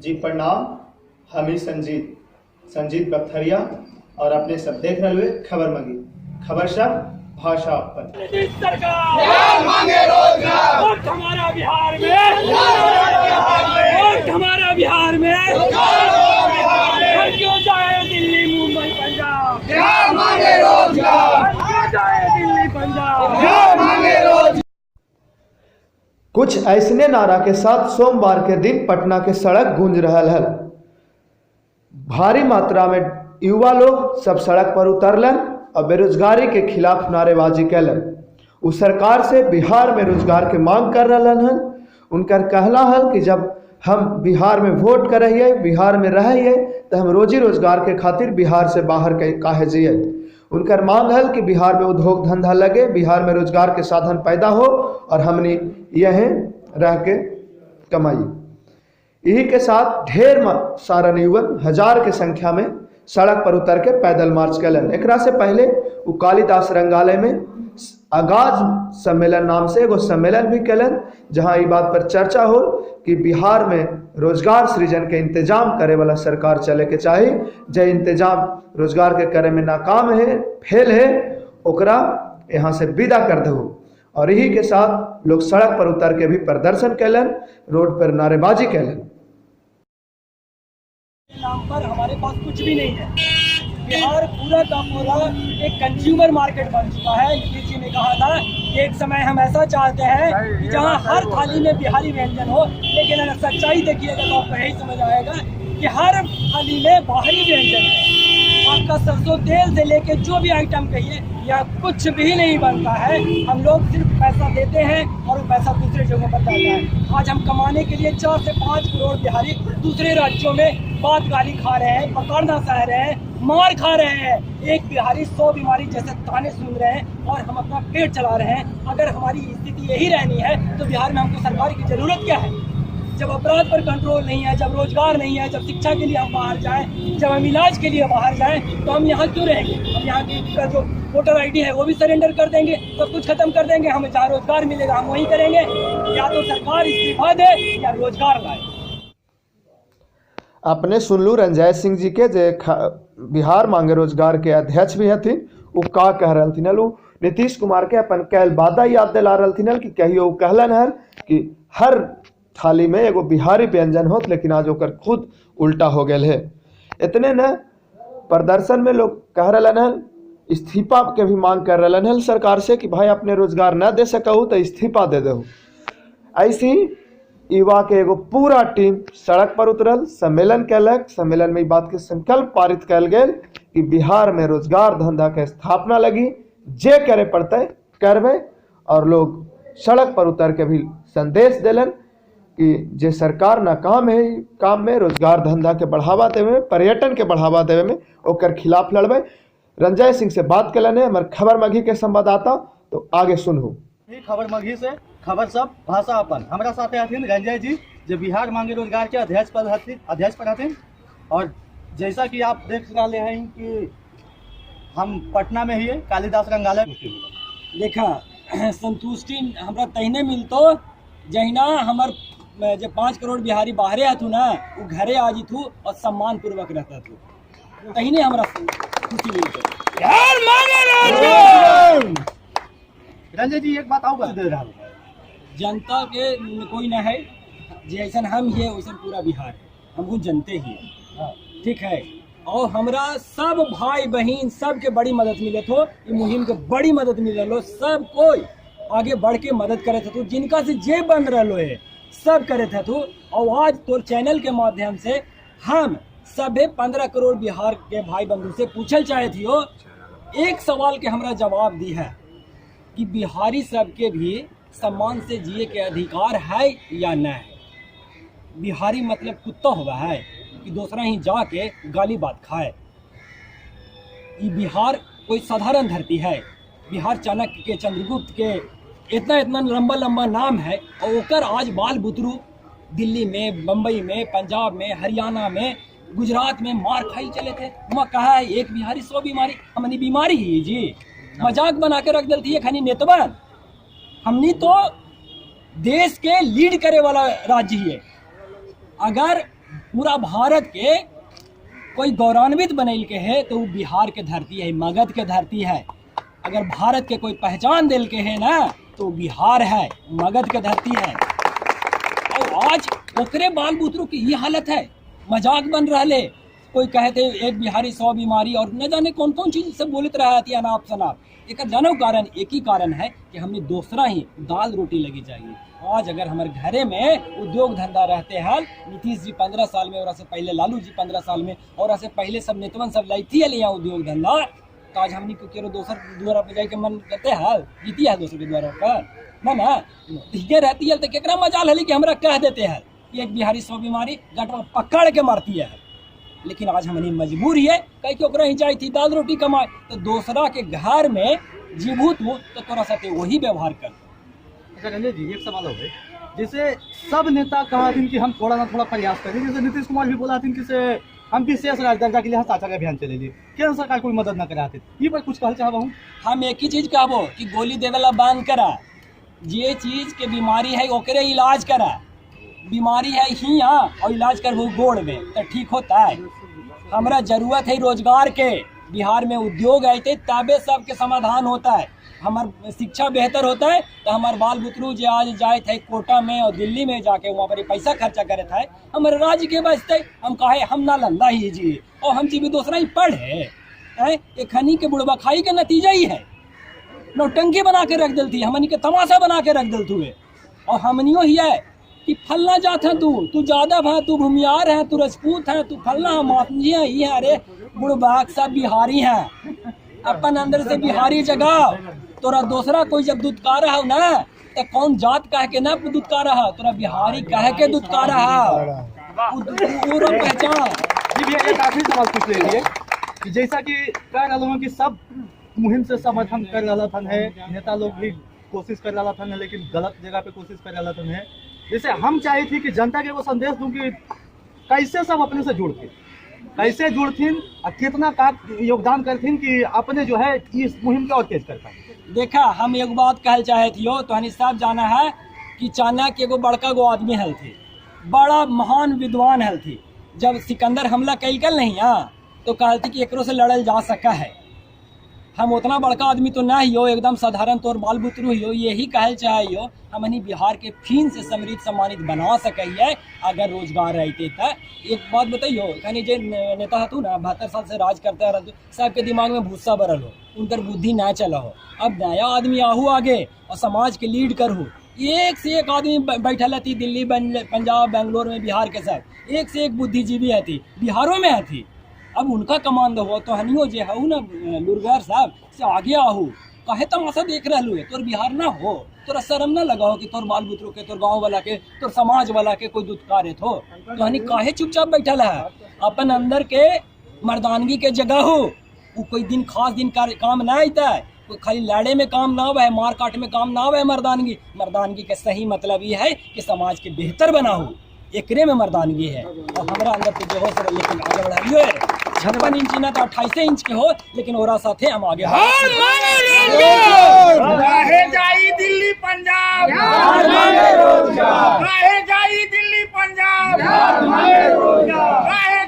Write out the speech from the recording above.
जी प्रणाम। हम ही संजीत बख्तरिया और अपने सब देख रहे हुए खबर मंगी। खबर शब्द भाषा अपन। नीतीश सरकार मांगे रोजगार, वोट हमारा बिहार में, वोट हमारा बिहार में, क्यों जाए दिल्ली मुंबई पंजाब, बिहार मांगे रोजगार, क्यों जाए दिल्ली पंजाब, बिहार मांगे रोजगार। कुछ ऐसने नारा के साथ सोमवार के दिन पटना के सड़क गूंज रहल है। भारी मात्रा में युवा लोग सब सड़क पर उतरलन और बेरोजगारी के खिलाफ नारेबाजी कैलन। उस सरकार से बिहार में रोजगार के मांग कर रहलन हन। उनकर कहला है कि जब हम बिहार में वोट करिए, बिहार में रहिए, तो हम रोजी रोजगार के खातिर बिहार से बाहर काहे जाइए। उनकर मांग है कि बिहार में उद्योग धंधा लगे, बिहार में रोजगार के साधन पैदा हो और हमने यह रह के कमाई। यही के साथ ढेर सारा युवक हजार के संख्या में सड़क पर उतर के पैदल मार्च कैलन। एकरा से पहले वो कालिदास रंगालय में आगाज सम्मेलन नाम से एगो सम्मेलन भी कैलन, जहां ये बात पर चर्चा हो कि बिहार में रोजगार सृजन के इंतजाम करे वाला सरकार चले के चाहिए। जो इंतजाम रोजगार के करे में नाकाम है, फेल है, ओकरा यहाँ से विदा कर दो। और यही के साथ लोग सड़क पर उतर के भी प्रदर्शन कैलन, रोड पर नारेबाजी कैलन। नाम पर हमारे पास कुछ भी नहीं है। बिहार पूरा का पूरा एक कंज्यूमर मार्केट बन चुका है। नीतीश जी ने कहा था कि एक समय हम ऐसा चाहते हैं कि जहां हर थाली में बिहारी व्यंजन हो, लेकिन अगर सच्चाई देखिएगा तो आपको यही समझ आएगा कि हर थाली में बाहरी व्यंजन है। आपका सरसों तेल से लेके जो भी आइटम कहिए, यहाँ कुछ भी नहीं बनता है। हम लोग सिर्फ पैसा देते हैं और वो पैसा दूसरे जगहों पर जाता है। आज हम कमाने के लिए 4 से 5 करोड़ बिहारी दूसरे राज्यों में बात गाली खा रहे हैं, पकड़ना सह रहे हैं, मार खा रहे हैं। एक बिहारी 100 बीमारी जैसे ताने सुन रहे हैं और हम अपना पेट चला रहे हैं। अगर हमारी स्थिति यही रहनी है तो बिहार में हमको सरकार की जरूरत क्या है? जब अपराध पर कंट्रोल नहीं है, जब रोजगार नहीं है, जब शिक्षा के लिए हम बाहर जाएं, जब हम इलाज के लिए बाहर जाएं, तो हम यहाँ क्यों रहेंगे? हम यहाँ की जो वोटर आईडी है वो भी सरेंडर कर देंगे, सब कुछ खत्म कर देंगे। हमें जहाँ रोजगार मिलेगा हम वही करेंगे। या तो सरकार इस्तीफा दे या रोजगार लाए। अपने सुनलू रंजय सिंह जी के जे बिहार मांगे रोजगार के अध्यक्ष भी हथिन, वो का कह रहलथिन हल। नीतीश कुमार के अपन कैल वादा याद दिला रहलथिन हल कि कहियो वो कहलन हल कि हर थाली में एगो बिहारी व्यंजन होत, लेकिन आज ओकर खुद उल्टा हो गया है। इतने न प्रदर्शन में लोग कह रहलन हल, इस्तीफा के भी मांग कर रहलन हल सरकार से कि भाई अपने रोजगार न दे सकू तो इस्तीफा दे दो। ऐसे ही युवा के एगो पूरा टीम सड़क पर उतरल, सम्मेलन कैलक। सम्मेलन में बात के संकल्प पारित कैल गेल कि बिहार में रोजगार धंधा के स्थापना लगी, जे करे पड़ते करबे। और लोग सड़क पर उतर के भी संदेश दिलन कि जे सरकार नाकाम है काम में रोजगार धंधा के बढ़ावा देवे, पर्यटन के बढ़ावा देवे में, ओकर खिलाफ लड़बे। रंजय सिंह से बात कैलन है हमारे खबर मघी के संवाददाता, तो आगे सुनू। खबर मघी से खबर सब भाषा अपन। हमारा साथ हथिन रंजय जी, जो बिहार मांगे रोजगार के अध्यक्ष पर हथिन। और जैसा कि आप देख रहे हैं कि हम पटना में ही कालिदास रंगालय देखा संतुष्टि हमरा तहिने मिलतो जहिना हमर जो 5 करोड़ बिहारी बाहरे आथु ना, वो घरे आ जीथु और सम्मान पूर्वक रहता थू, तहिने हमरा खुशी मिलतो। रंजय जी एक बात आऊगा दे रहा जनता के कोई न है, जैसा हम ही है वैसा पूरा बिहार है, हमको जनते ही है, ठीक है। और हमरा सब भाई बहन सब के बड़ी मदद मिले थो, ये मुहिम के बड़ी मदद मिले लो। सब कोई आगे बढ़ के मदद करे थे, जिनका से जे बन रहा है सब करे थे तू। और आज तो चैनल के माध्यम से हम सभे 15 करोड़ बिहार के भाई बंधु से पूछल चाहे थी हो, एक सवाल के हमरा जवाब दी है कि बिहारी सबके भी सम्मान से जिए के अधिकार है या न है। बिहारी मतलब कुत्ता हुआ है कि दूसरा ही जाके गाली बात खाए। ये बिहार कोई साधारण धरती है। बिहार चाणक्य के, चंद्रगुप्त के इतना इतना लंबा लंबा नाम है, और ओकर आज बाल बुतरू दिल्ली में, बम्बई में, पंजाब में, हरियाणा में, गुजरात में मार खाई चले थे। वहाँ कहा है एक बिहारी 100 बीमारी, हमनी बीमारी ही जी मजाक बना के रख देती है खानी नेतवन। हमनी तो देश के लीड करे वाला राज्य ही है। अगर पूरा भारत के कोई गौरवान्वित बनैल के है तो वो बिहार के धरती है, मगध के धरती है। अगर भारत के कोई पहचान दिल के है ना तो बिहार है, मगध के धरती है। और आज ओकरे बाल बुतरू की ये हालत है, मजाक बन रहे। कोई कहते एक बिहारी 100 बीमारी और न जाने कौन कौन चीज से बोलते रहती है अनाप शनाप। एक जानो कारण एक ही कारण है कि हमने दूसरा ही दाल रोटी लगी चाहिए। आज अगर हमारे घरे में उद्योग धंधा रहते हैं, नीतीश जी 15 साल में और से पहले लालू जी 15 साल में और से पहले सब नेतवन सब लाइथी है यहाँ उद्योग धंधा, तो आज हमने केरो दोसर द्वारा पे जाके मन करते है जीती है दोसर के द्वारा पर ना ठीक रहती है तो केकरा मजाल है कि हमरा कह देते हैं एक बिहारी 100 बीमारी गटवा पकड़ के मारती है। लेकिन आज हमने मजबूरी है कहीं कि ओकरा ही जाई थी दाल रोटी कमाए, तो दूसरा के घर में जीभूत हो तो तोरा साथे वही व्यवहार कर। अच्छा रंजय जी, एक सवाल हो गए, जैसे सब नेता कहा कि हम थोड़ा ना थोड़ा प्रयास करें, जैसे नीतीश कुमार भी बोला कि से हम विशेष दर्जा के लिए साझा अभियान चले लिए, केंद्र सरकार कोई मदद न करा ये पर कुछ कहना चाहता हूँ। हम एक ही चीज कहबो कि गोली देवेला बंद करा, जे चीज के बीमारी है ओकरे इलाज करा। बीमारी है हिया और इलाज करबो गोड़ में तो ठीक होता है। हमरा जरूरत है रोजगार के, बिहार में उद्योग आते तबे सबके समाधान होता है। हमार शिक्षा बेहतर होता है तो हमारे बाल बुतरू जो आज जाए थे कोटा में और दिल्ली में जाके वहाँ पर पैसा खर्चा करे थे, हमारे राज्य के बचते हम कहे हम नालंदा ही जी और हम जी भी दूसरा ही पढ़े। एक हनी के बुढ़वा खाई के नतीजा ही है, नौटंकी बना के रख दिल थी, हमनी के तमाशा बना के रख दिल थुए। और हमनियो ही है कि फलना जात है तू जादव है, तू भूमियार है, तू राजपूत है, तू फलना मातंजी है, ये अरे बुढ़बाक सब बिहारी हैं। अपन अंदर से बिहारी जगह तोरा दूसरा कोई जब दुत्कार है ना तो कौन जात कह के ना दुत्कार है, तोरा बिहारी कह के दुत्कार है पहचान। जी भैया एक आखिरी सवाल पूछ लीजिए कि जैसा कि कह रहा हूँ कि सब मुहिम से समर्थन कर रहा था है, नेता लोग भी कोशिश कर रहा था, लेकिन गलत जगह पे कोशिश कर रहा था है। जैसे हम चाहे थी कि जनता के वो संदेश दूं कि कैसे सब अपने से जुड़ते, कैसे जुड़थिन और कितना का योगदान करथिन कि अपने जो है इस मुहिम को और तेज कर पाए। देखा हम एक बात कहल चाहे थियो तो हनी साहब जाना है कि चाणक्य एगो बड़का गो आदमी हल थी, बड़ा महान विद्वान हल थी। जब सिकंदर हमला कल नहीं तो कहल थी कि एकरो से लड़ल जा सका है। हम उतना बड़का आदमी तो ना ही हो, एकदम साधारण तौर बाल बुतरू ही हो, यही कहल चाहिए हमनी बिहार के फिन से समृद्ध सम्मानित बना सकिए अगर रोजगार रहते तो। एक बात बताइयो, कहीं जो नेता हतु ना 72 साल से राज करता रहते, सबके दिमाग में भूसा भरल हो, उनकर बुद्धि ना चला हो। अब नया आदमी आहू आगे और समाज के लीड करहू, एक से एक आदमी बैठल थी दिल्ली पंजाब बेंगलोर में, बिहार के सब एक से एक बुद्धिजीवी है थी, बिहारों में है थी। अब उनका कमांड हो तो हनियो जे हूँ ना लुरगर साहब से आगे आहू, काहे तमाशा देख रहलू है, तोर बिहार ना हो, तोरा शर्म ना लगाओ कि तोर बाल बुतरू के, तोर गाँव वाला के, तोर समाज वाला के कोई दुत्कारित हो तो हनी काहे चुपचाप बैठल है। अपन अंदर के मर्दानगी के जगह हो, वो कोई दिन खास दिन काम ना आता है, कोई खाली लड़े में काम ना है, मार काट में काम ना है। मर्दानगी के सही मतलब ये है कि समाज के बेहतर बनाओ, एकरे में मर्दानगी है। और हमारा अंदर तो जो हो सर लेकिन आगे बढ़ाइए 56 इंच ना तो 28 इंच के हो, लेकिन ओरा साथे हम आगे काहे जाई दिल्ली पंजाब, काहे जाई दिल्ली पंजाब, काहे